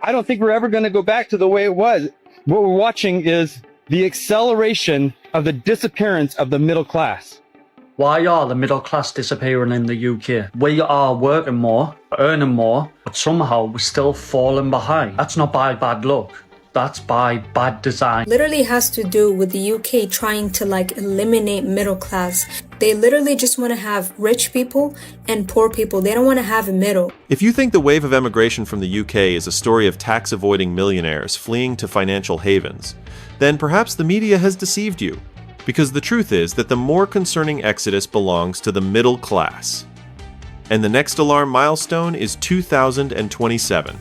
I don't think we're ever going to go back to the way it was. What we're watching is the acceleration of the disappearance of the middle class. Why are the middle class disappearing in the UK? We are working more, earning more, but somehow we're still falling behind. That's not by bad luck. That's by bad design. Literally has to do with the UK trying to eliminate middle class. They literally just want to have rich people and poor people. They don't want to have a middle. If you think the wave of emigration from the UK is a story of tax-avoiding millionaires fleeing to financial havens, then perhaps the media has deceived you. Because the truth is that the more concerning exodus belongs to the middle class. And the next alarm milestone is 2027.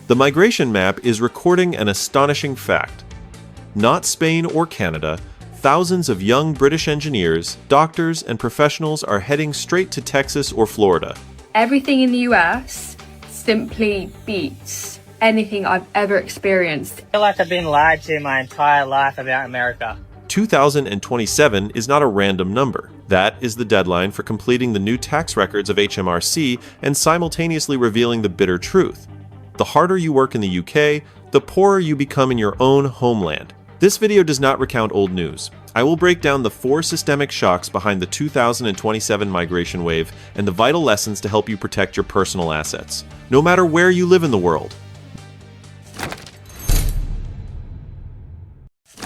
The migration map is recording an astonishing fact. Not Spain or Canada, thousands of young British engineers, doctors, and professionals are heading straight to Texas or Florida. Everything in the US simply beats anything I've ever experienced. I feel like I've been lied to my entire life about America. 2027 is not a random number. That is the deadline for completing the new tax records of HMRC and simultaneously revealing the bitter truth. The harder you work in the UK, the poorer you become in your own homeland. This video does not recount old news. I will break down the 4 systemic shocks behind the 2027 migration wave and the vital lessons to help you protect your personal assets, no matter where you live in the world.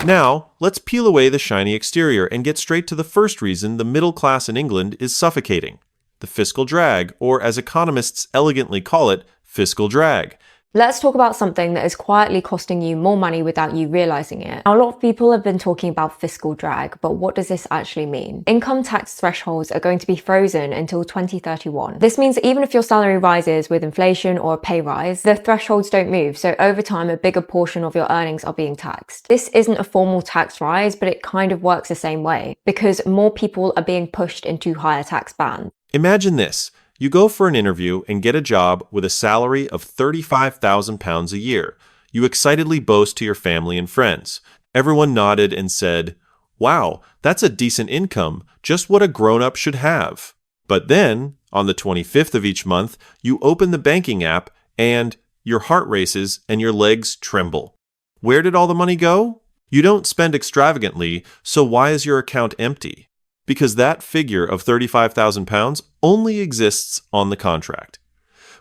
Now, let's peel away the shiny exterior and get straight to the first reason the middle class in England is suffocating: the fiscal drag, or as economists elegantly call it, fiscal drag. Let's talk about something that is quietly costing you more money without you realizing it. Now, a lot of people have been talking about fiscal drag, but what does this actually mean? Income tax thresholds are going to be frozen until 2031. This means that even if your salary rises with inflation or a pay rise, the thresholds don't move, so over time a bigger portion of your earnings are being taxed. This isn't a formal tax rise, but it kind of works the same way, because more people are being pushed into higher tax bands. Imagine this. You go for an interview and get a job with a salary of £35,000 a year. You excitedly boast to your family and friends. Everyone nodded and said, "Wow, that's a decent income, just what a grown-up should have." But then, on the 25th of each month, you open the banking app and your heart races and your legs tremble. Where did all the money go? You don't spend extravagantly, so why is your account empty? Because that figure of £35,000 only exists on the contract.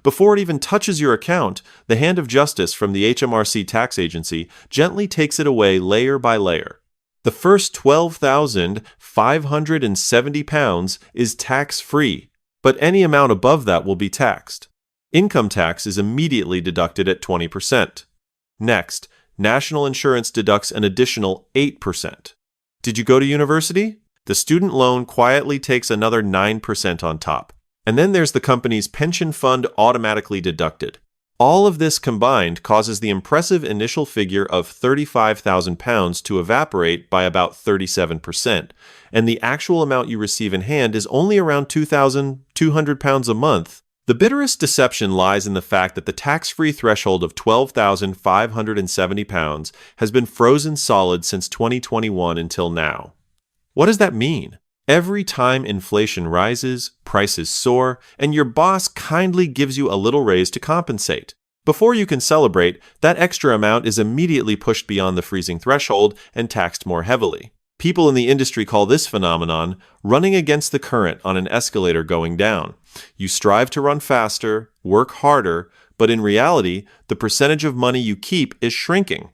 Before it even touches your account, the hand of justice from the HMRC tax agency gently takes it away layer by layer. The first £12,570 is tax-free, but any amount above that will be taxed. Income tax is immediately deducted at 20%. Next, national insurance deducts an additional 8%. Did you go to university? The student loan quietly takes another 9% on top. And then there's the company's pension fund automatically deducted. All of this combined causes the impressive initial figure of £35,000 to evaporate by about 37%, and the actual amount you receive in hand is only around £2,200 a month. The bitterest deception lies in the fact that the tax-free threshold of £12,570 has been frozen solid since 2021 until now. What does that mean? Every time inflation rises, prices soar, and your boss kindly gives you a little raise to compensate. Before you can celebrate, that extra amount is immediately pushed beyond the freezing threshold and taxed more heavily. People in the industry call this phenomenon running against the current on an escalator going down. You strive to run faster, work harder, but in reality, the percentage of money you keep is shrinking.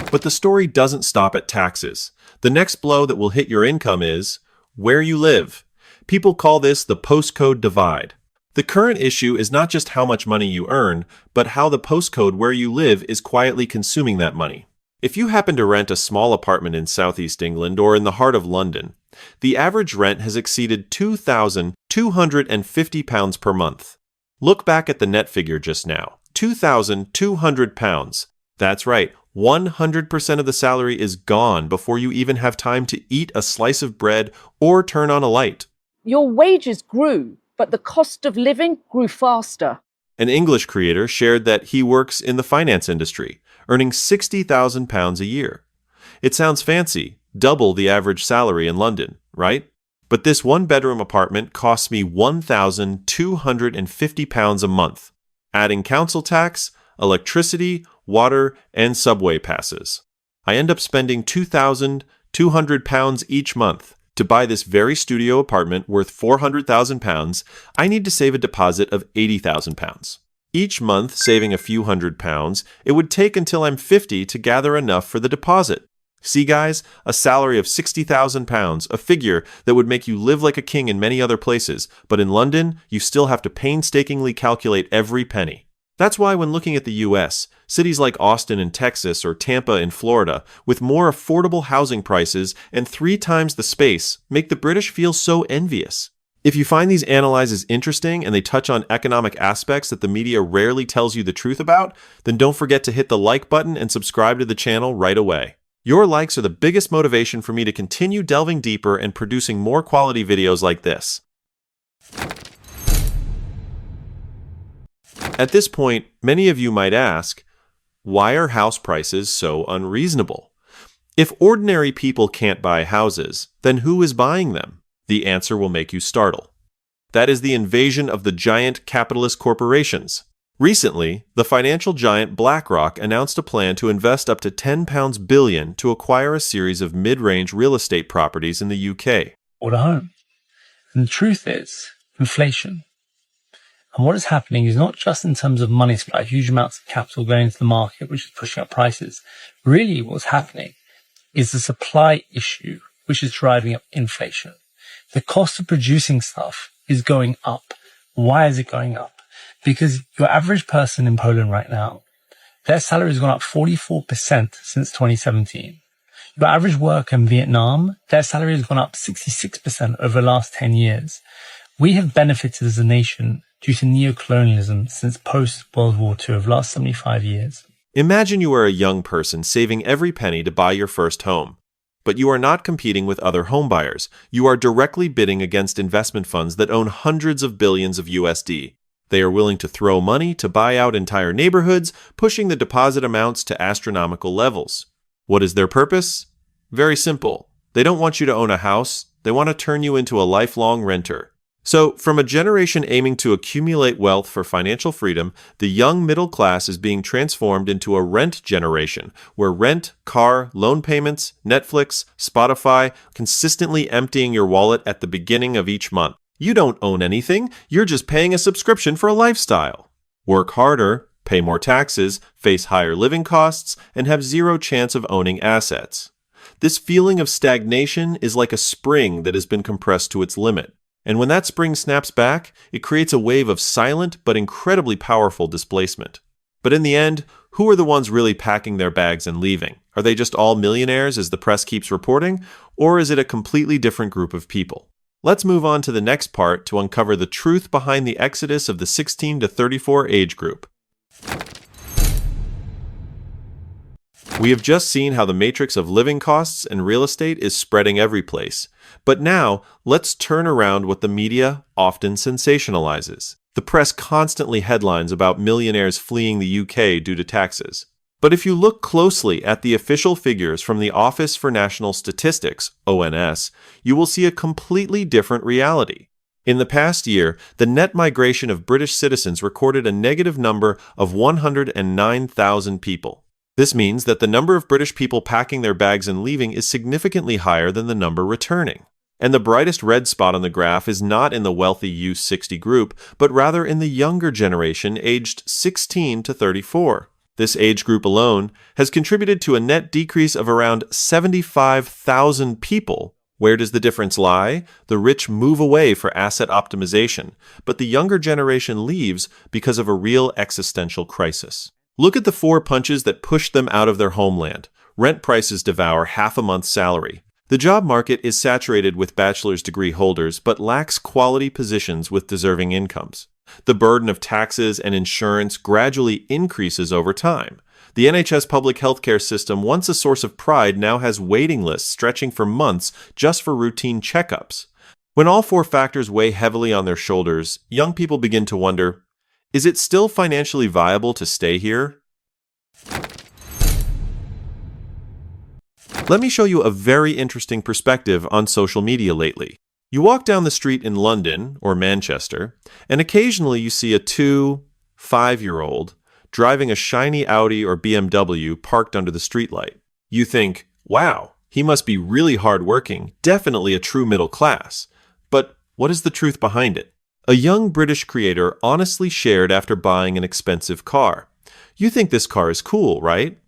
But the story doesn't stop at taxes. The next blow that will hit your income is where you live. People call this the postcode divide. The current issue is not just how much money you earn, but how the postcode where you live is quietly consuming that money. If you happen to rent a small apartment in southeast England or in the heart of London, the average rent has exceeded £2,250 per month. Look back at the net figure just now. £2,200. That's right. 100% of the salary is gone before you even have time to eat a slice of bread or turn on a light. Your wages grew, but the cost of living grew faster. An English creator shared that he works in the finance industry, earning £60,000 a year. It sounds fancy, double the average salary in London, right? But this one-bedroom apartment costs me £1,250 a month, adding council tax, electricity, water, and subway passes. I end up spending £2,200 each month. To buy this very studio apartment worth £400,000, I need to save a deposit of £80,000. Each month, saving a few £100s, it would take until I'm 50 to gather enough for the deposit. See, guys, a salary of £60,000, a figure that would make you live like a king in many other places, but in London, you still have to painstakingly calculate every penny. That's why when looking at the US, cities like Austin in Texas or Tampa in Florida, with more affordable housing prices and 3 times the space, make the British feel so envious. If you find these analyses interesting and they touch on economic aspects that the media rarely tells you the truth about, then don't forget to hit the like button and subscribe to the channel right away. Your likes are the biggest motivation for me to continue delving deeper and producing more quality videos like this. At this point, many of you might ask, why are house prices so unreasonable? If ordinary people can't buy houses, then who is buying them? The answer will make you startle. That is the invasion of the giant capitalist corporations. Recently, the financial giant BlackRock announced a plan to invest up to £10 billion to acquire a series of mid-range real estate properties in the UK. Or a home. And the truth is, inflation. And what is happening is not just in terms of money supply, huge amounts of capital going into the market, which is pushing up prices. Really, what's happening is the supply issue, which is driving up inflation. The cost of producing stuff is going up. Why is it going up? Because your average person in Poland right now, their salary has gone up 44% since 2017. Your average worker in Vietnam, their salary has gone up 66% over the last 10 years. We have benefited as a nation due to neocolonialism since post-World War II of the last 75 years. Imagine you are a young person saving every penny to buy your first home. But you are not competing with other homebuyers. You are directly bidding against investment funds that own hundreds of billions of USD. They are willing to throw money to buy out entire neighborhoods, pushing the deposit amounts to astronomical levels. What is their purpose? Very simple. They don't want you to own a house. They want to turn you into a lifelong renter. So, from a generation aiming to accumulate wealth for financial freedom, the young middle class is being transformed into a rent generation, where rent, car, loan payments, Netflix, Spotify, consistently emptying your wallet at the beginning of each month. You don't own anything, you're just paying a subscription for a lifestyle. Work harder, pay more taxes, face higher living costs, and have zero chance of owning assets. This feeling of stagnation is like a spring that has been compressed to its limit. And when that spring snaps back, it creates a wave of silent but incredibly powerful displacement. But in the end, who are the ones really packing their bags and leaving? Are they just all millionaires, as the press keeps reporting? Or is it a completely different group of people? Let's move on to the next part to uncover the truth behind the exodus of the 16 to 34 age group. We have just seen how the matrix of living costs and real estate is spreading every place. But now, let's turn around what the media often sensationalizes. The press constantly headlines about millionaires fleeing the UK due to taxes. But if you look closely at the official figures from the Office for National Statistics, ONS, you will see a completely different reality. In the past year, the net migration of British citizens recorded a negative number of 109,000 people. This means that the number of British people packing their bags and leaving is significantly higher than the number returning. And the brightest red spot on the graph is not in the wealthy U60 group, but rather in the younger generation aged 16 to 34. This age group alone has contributed to a net decrease of around 75,000 people. Where does the difference lie? The rich move away for asset optimization, but the younger generation leaves because of a real existential crisis. Look at the 4 punches that pushed them out of their homeland. Rent prices devour half a month's salary. The job market is saturated with bachelor's degree holders, but lacks quality positions with deserving incomes. The burden of taxes and insurance gradually increases over time. The NHS public healthcare system, once a source of pride, now has waiting lists stretching for months just for routine checkups. When all 4 factors weigh heavily on their shoulders, young people begin to wonder, is it still financially viable to stay here? Let me show you a very interesting perspective on social media lately. You walk down the street in London or Manchester, and occasionally you see a 5-year-old driving a shiny Audi or BMW parked under the streetlight. You think, wow, he must be really hardworking, definitely a true middle class. But what is the truth behind it? A young British creator honestly shared after buying an expensive car. You think this car is cool, right?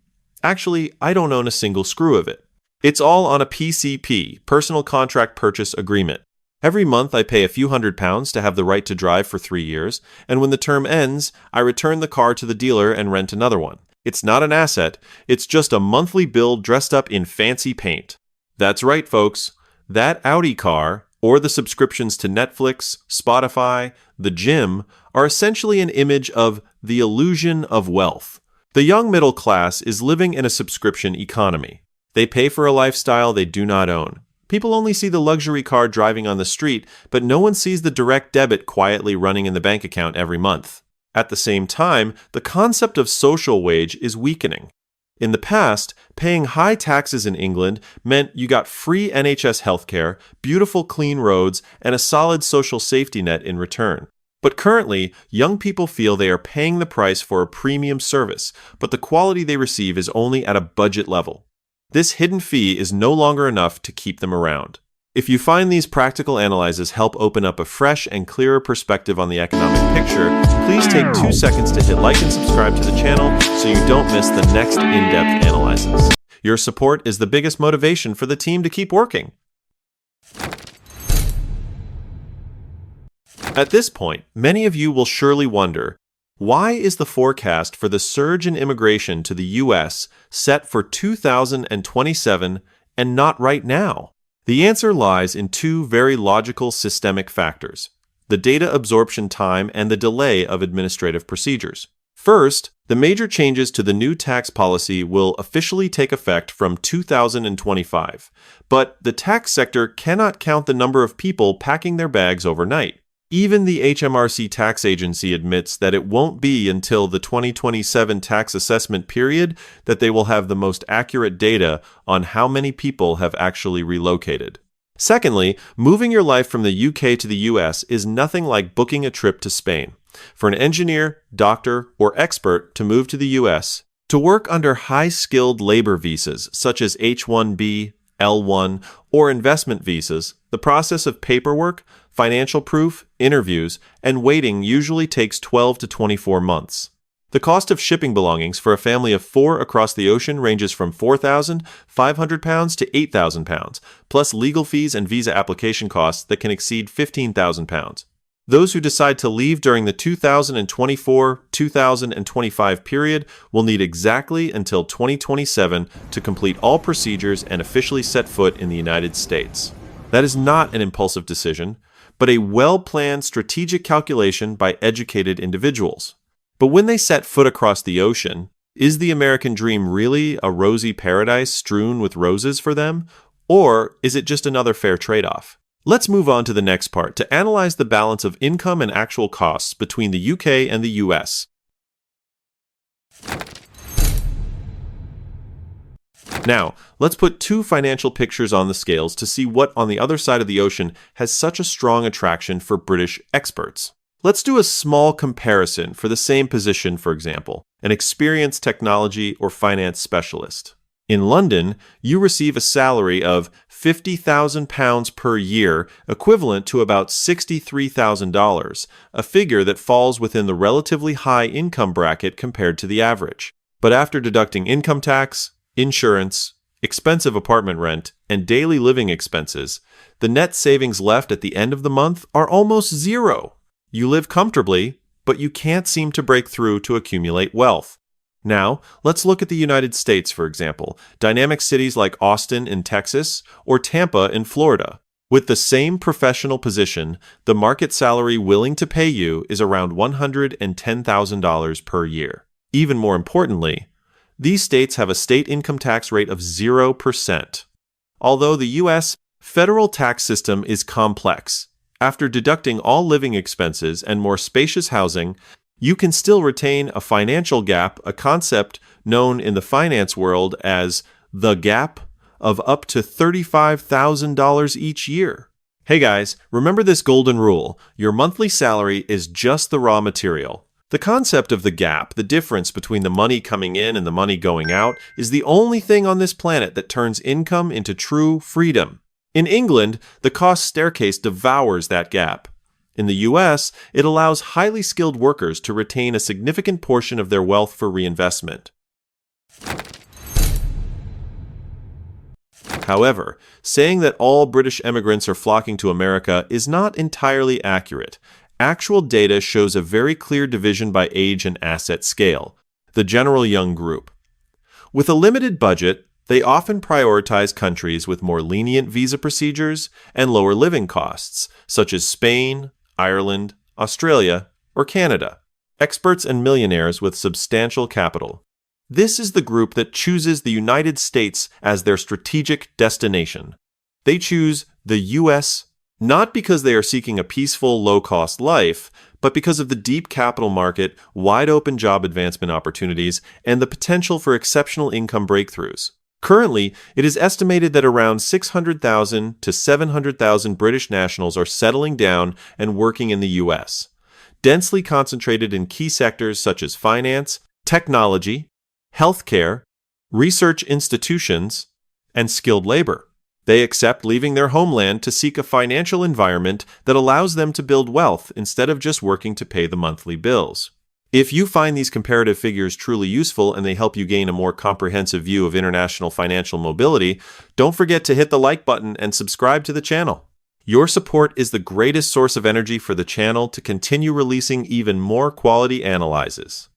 Actually, I don't own a single screw of it. It's all on a PCP, personal contract purchase agreement. Every month I pay a few £100s to have the right to drive for 3 years, and when the term ends, I return the car to the dealer and rent another one. It's not an asset, it's just a monthly bill dressed up in fancy paint. That's right, folks. That Audi car, or the subscriptions to Netflix, Spotify, the gym, are essentially an image of the illusion of wealth. The young middle class is living in a subscription economy. They pay for a lifestyle they do not own. People only see the luxury car driving on the street, but no one sees the direct debit quietly running in the bank account every month. At the same time, the concept of social wage is weakening. In the past, paying high taxes in England meant you got free NHS healthcare, beautiful clean roads, and a solid social safety net in return. But currently, young people feel they are paying the price for a premium service, but the quality they receive is only at a budget level. This hidden fee is no longer enough to keep them around. If you find these practical analyses help open up a fresh and clearer perspective on the economic picture, please take 2 seconds to hit like and subscribe to the channel so you don't miss the next in-depth analysis. Your support is the biggest motivation for the team to keep working. At this point, many of you will surely wonder, why is the forecast for the surge in immigration to the US set for 2027 and not right now? The answer lies in 2 very logical systemic factors: the data absorption time and the delay of administrative procedures. First, the major changes to the new tax policy will officially take effect from 2025, but the tax sector cannot count the number of people packing their bags overnight. Even the HMRC tax agency admits that it won't be until the 2027 tax assessment period that they will have the most accurate data on how many people have actually relocated. Secondly, moving your life from the UK to the US is nothing like booking a trip to Spain. For an engineer, doctor, or expert to move to the US, to work under high-skilled labor visas such as H-1B, L-1, or investment visas, the process of paperwork, financial proof, interviews, and waiting usually takes 12 to 24 months. The cost of shipping belongings for a family of 4 across the ocean ranges from £4,500 to £8,000, plus legal fees and visa application costs that can exceed £15,000. Those who decide to leave during the 2024-2025 period will need exactly until 2027 to complete all procedures and officially set foot in the United States. That is not an impulsive decision, but a well-planned strategic calculation by educated individuals. But when they set foot across the ocean, is the American dream really a rosy paradise strewn with roses for them? Or is it just another fair trade-off? Let's move on to the next part to analyze the balance of income and actual costs between the UK and the US. Now, let's put 2 financial pictures on the scales to see what on the other side of the ocean has such a strong attraction for British experts. Let's do a small comparison for the same position, for example, an experienced technology or finance specialist. In London, you receive a salary of £50,000 per year, equivalent to about $63,000, a figure that falls within the relatively high income bracket compared to the average. But after deducting income tax, insurance, expensive apartment rent, and daily living expenses, the net savings left at the end of the month are almost zero. You live comfortably, but you can't seem to break through to accumulate wealth. Now, let's look at the United States, for example, dynamic cities like Austin in Texas or Tampa in Florida. With the same professional position, the market salary willing to pay you is around $110,000 per year. Even more importantly, these states have a state income tax rate of 0%. Although the U.S. federal tax system is complex, after deducting all living expenses and more spacious housing, you can still retain a financial gap, a concept known in the finance world as the gap, of up to $35,000 each year. Hey guys, remember this golden rule. Your monthly salary is just the raw material. The concept of the gap, the difference between the money coming in and the money going out, is the only thing on this planet that turns income into true freedom. In England, the cost staircase devours that gap. In the US, it allows highly skilled workers to retain a significant portion of their wealth for reinvestment. However, saying that all British immigrants are flocking to America is not entirely accurate. Actual data shows a very clear division by age and asset scale, the general young group. With a limited budget, they often prioritize countries with more lenient visa procedures and lower living costs, such as Spain, Ireland, Australia, or Canada. Experts and millionaires with substantial capital. This is the group that chooses the United States as their strategic destination. They choose the US not because they are seeking a peaceful, low-cost life, but because of the deep capital market, wide-open job advancement opportunities, and the potential for exceptional income breakthroughs. Currently, it is estimated that around 600,000 to 700,000 British nationals are settling down and working in the US, densely concentrated in key sectors such as finance, technology, healthcare, research institutions, and skilled labor. They accept leaving their homeland to seek a financial environment that allows them to build wealth instead of just working to pay the monthly bills. If you find these comparative figures truly useful and they help you gain a more comprehensive view of international financial mobility, don't forget to hit the like button and subscribe to the channel. Your support is the greatest source of energy for the channel to continue releasing even more quality analyses.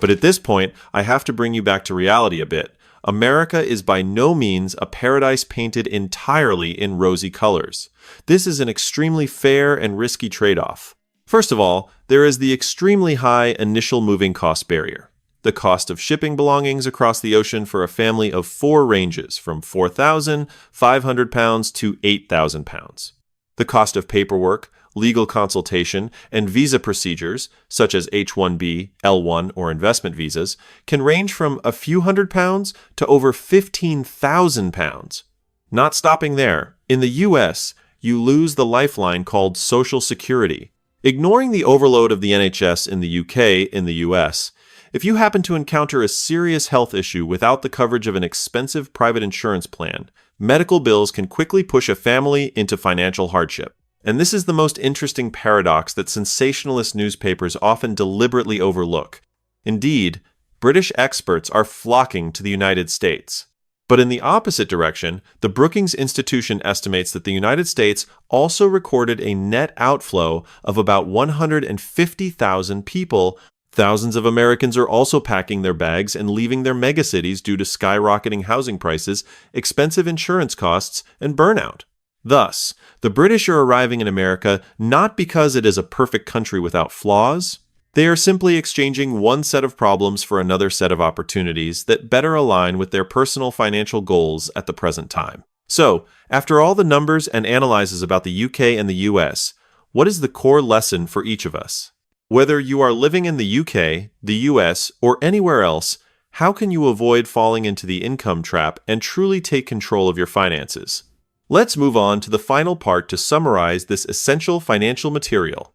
But at this point, I have to bring you back to reality a bit. America is by no means a paradise painted entirely in rosy colors. This is an extremely fair and risky trade-off. First of all, there is the extremely high initial moving cost barrier. The cost of shipping belongings across the ocean for a family of 4 ranges from £4,500 to £8,000. The cost of paperwork, legal consultation, and visa procedures, such as H-1B, L-1, or investment visas, can range from a few £100s to over £15,000. Not stopping there, in the US, you lose the lifeline called Social Security. Ignoring the overload of the NHS in the UK in the US, if you happen to encounter a serious health issue without the coverage of an expensive private insurance plan, medical bills can quickly push a family into financial hardship. And this is the most interesting paradox that sensationalist newspapers often deliberately overlook. Indeed, British experts are flocking to the United States. But in the opposite direction, the Brookings Institution estimates that the United States also recorded a net outflow of about 150,000 people. Thousands of Americans are also packing their bags and leaving their megacities due to skyrocketing housing prices, expensive insurance costs, and burnout. Thus, the British are arriving in America not because it is a perfect country without flaws. They are simply exchanging one set of problems for another set of opportunities that better align with their personal financial goals at the present time. So, after all the numbers and analyses about the UK and the US, what is the core lesson for each of us? Whether you are living in the UK, the US, or anywhere else, how can you avoid falling into the income trap and truly take control of your finances? Let's move on to the final part to summarize this essential financial material.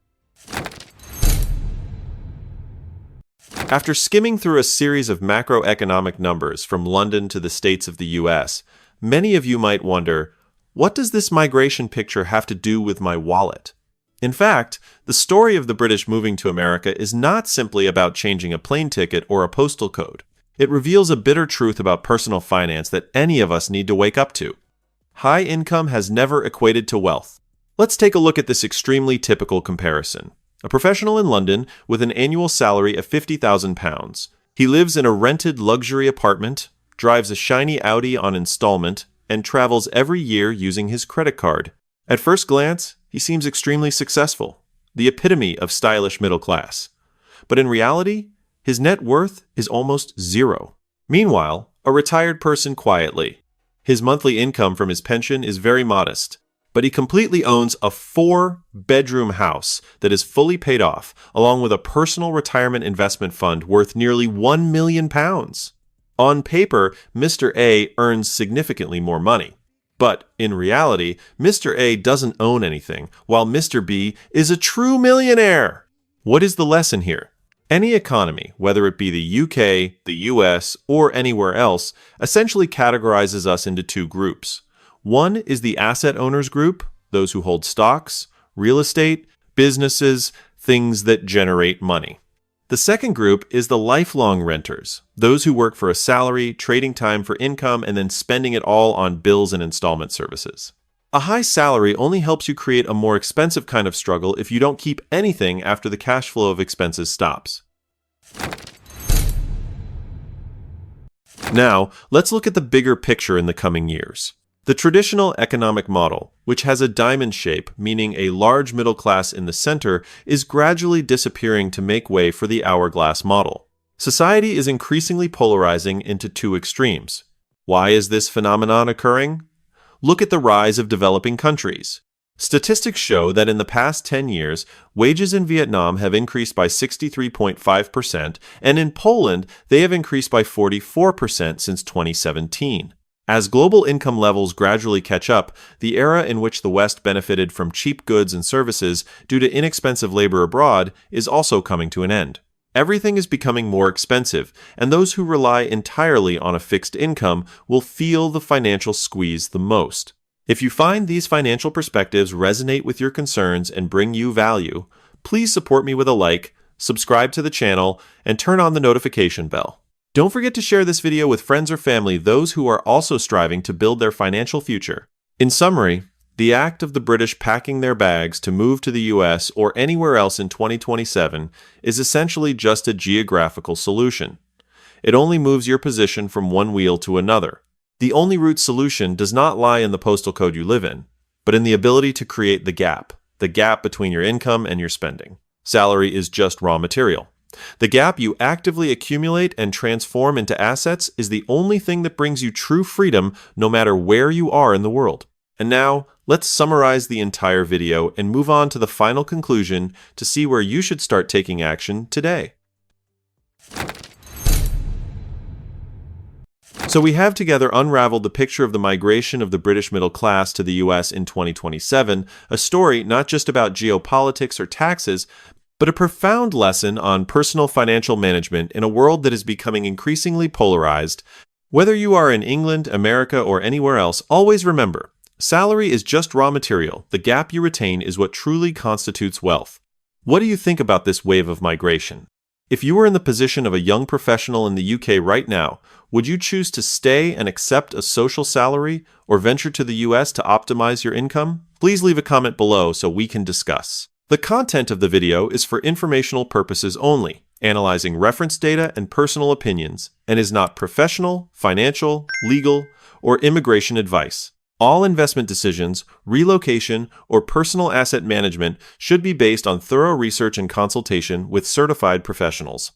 After skimming through a series of macroeconomic numbers from London to the states of the US, many of you might wonder, what does this migration picture have to do with my wallet? In fact, the story of the British moving to America is not simply about changing a plane ticket or a postal code. It reveals a bitter truth about personal finance that any of us need to wake up to. High income has never equated to wealth. Let's take a look at this extremely typical comparison. A professional in London with an annual salary of £50,000. He lives in a rented luxury apartment, drives a shiny Audi on installment, and travels every year using his credit card. At first glance, he seems extremely successful, the epitome of stylish middle class. But in reality, his net worth is almost zero. Meanwhile, a retired person quietly. His monthly income from his pension is very modest, but he completely owns a 4-bedroom house that is fully paid off, along with a personal retirement investment fund worth nearly £1 million. On paper, Mr. A earns significantly more money. But in reality, Mr. A doesn't own anything, while Mr. B is a true millionaire. What is the lesson here? Any economy, whether it be the UK, the US, or anywhere else, essentially categorizes us into two groups. One is the asset owners group, those who hold stocks, real estate, businesses, things that generate money. The second group is the lifelong renters, those who work for a salary, trading time for income, and then spending it all on bills and installment services. A high salary only helps you create a more expensive kind of struggle if you don't keep anything after the cash flow of expenses stops. Now, let's look at the bigger picture in the coming years. The traditional economic model, which has a diamond shape, meaning a large middle class in the center, is gradually disappearing to make way for the hourglass model. Society is increasingly polarizing into two extremes. Why is this phenomenon occurring? Look at the rise of developing countries. Statistics show that in the past 10 years, wages in Vietnam have increased by 63.5%, and in Poland, they have increased by 44% since 2017. As global income levels gradually catch up, the era in which the West benefited from cheap goods and services due to inexpensive labor abroad is also coming to an end. Everything is becoming more expensive, and those who rely entirely on a fixed income will feel the financial squeeze the most. If you find these financial perspectives resonate with your concerns and bring you value, please support me with a like, subscribe to the channel, and turn on the notification bell. Don't forget to share this video with friends or family, those who are also striving to build their financial future. In summary, the act of the British packing their bags to move to the US or anywhere else in 2027 is essentially just a geographical solution. It only moves your position from one wheel to another. The only root solution does not lie in the postal code you live in, but in the ability to create the gap between your income and your spending. Salary is just raw material. The gap you actively accumulate and transform into assets is the only thing that brings you true freedom no matter where you are in the world. And now, let's summarize the entire video and move on to the final conclusion to see where you should start taking action today. So we have together unraveled the picture of the migration of the British middle class to the US in 2027, a story not just about geopolitics or taxes, but a profound lesson on personal financial management in a world that is becoming increasingly polarized. Whether you are in England, America, or anywhere else, always remember, salary is just raw material. The gap you retain is what truly constitutes wealth. What do you think about this wave of migration? If you were in the position of a young professional in the UK right now, would you choose to stay and accept a social salary or venture to the US to optimize your income? Please leave a comment below so we can discuss. The content of the video is for informational purposes only, analyzing reference data and personal opinions, and is not professional, financial, legal, or immigration advice. All investment decisions, relocation, or personal asset management should be based on thorough research and consultation with certified professionals.